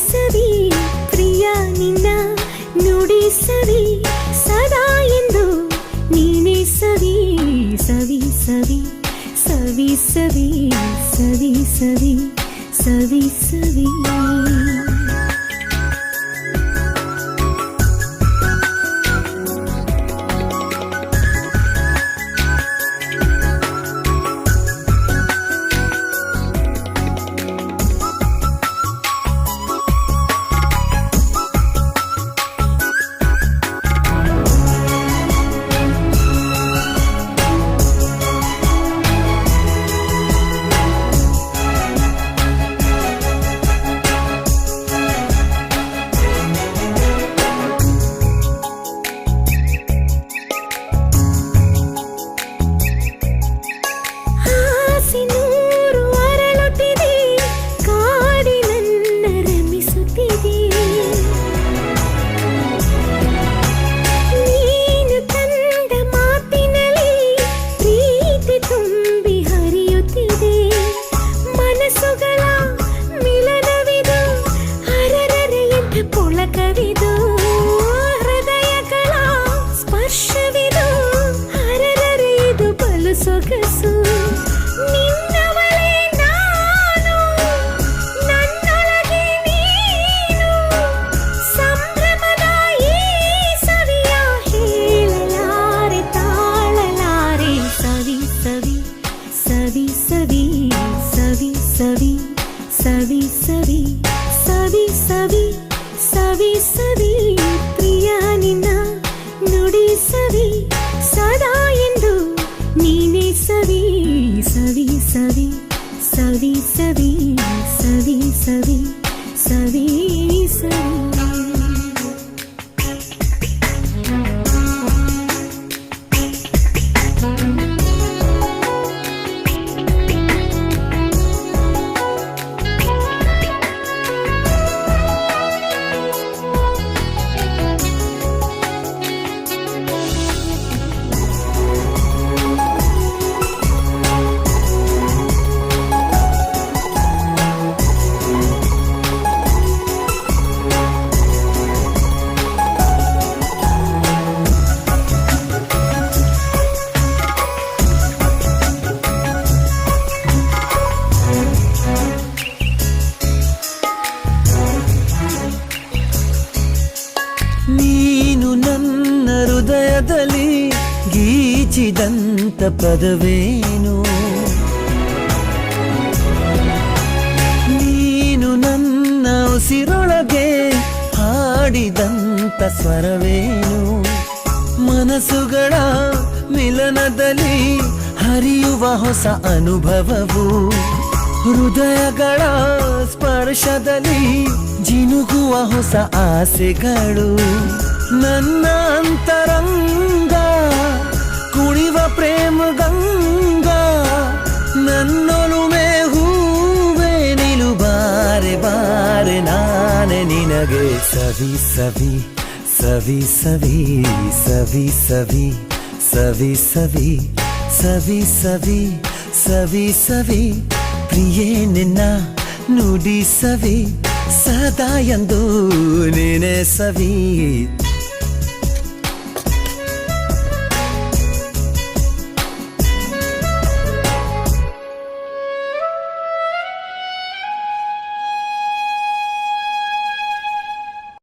ಸವಿ ಪ್ರಿಯ ನಿನ್ನ ನುಡಿ ಸವಿ ಸದಾ ಎಂದು ನೀನೇ ಸವಿ ಸವಿ ಸವಿ ಸವಿ ಸವಿ ಸವಿ ಸವಿ ಸವಿ ಸವಿ ಸೊಗಸು ನಿನ್ನವಳೇ ನಾನು ನನ್ನೊಳಗೆ ನೀನು ಸಂಭ್ರಮದ ಈ ಸವಿಯ ಹೇಳಲಾರೆ ತಾಳಲಾರೆ ಸವಿ ಸವಿ ಸವಿ ಸವಿ ಸವಿ ಸವಿ ಸವಿ ಸವಿ ಸವಿ ಸವಿ ಸವಿ ಸವಿ ಪ್ರಿಯ ನಿನ್ನ ನುಡಿ ಸವಿ ಸದಾ ಎಂದು ನೀನೇ ಸವಿ ಸವಿ ಸವಿ ಸವಿ ಸವಿ ಸವಿ ಸವಿ ಸವಿ ಸವಿ ನೀನು ನನ್ನ ಹೃದಯದಲ್ಲಿ ಗೀಚಿದಂತ ಪದವೇನು ನೀನು ನನ್ನ ಉಸಿರೊಳಗೆ ಹಾಡಿದಂತ ಸ್ವರವೇನು ಮನಸ್ಸುಗಳ ಮಿಲನದಲ್ಲಿ ಹರಿಯುವ ಹೊಸ ಅನುಭವವು ಹೃದಯಗಳ ಸ್ಪರ್ಶದಲ್ಲಿ ಜಿನುಗುವ ಹೊಸ ಆಸೆಗಳು ನನ್ನ ಅಂತರಂಗ ಕುಣಿವ ಪ್ರೇಮ ಗಂಗಾ ನನ್ನೊಲುಮೆ ಹೂವೆ ನಿಲು ಬಾರೆ ಬಾರೆ ನಾನೆ ನಿನಗೆ ಸವಿ ಸವಿ ಸವಿ ಸವಿ ಸವಿ ಸವಿ ಸವಿ ಸವಿ ಸವಿ ಸವಿ ಸವಿ ಸವಿ ಪ್ರಿಯೇ ನಿನ್ನ ನುಡಿ ಸವಿ ಸದಾ ಎಂದು ನೀನೆ ಸವಿ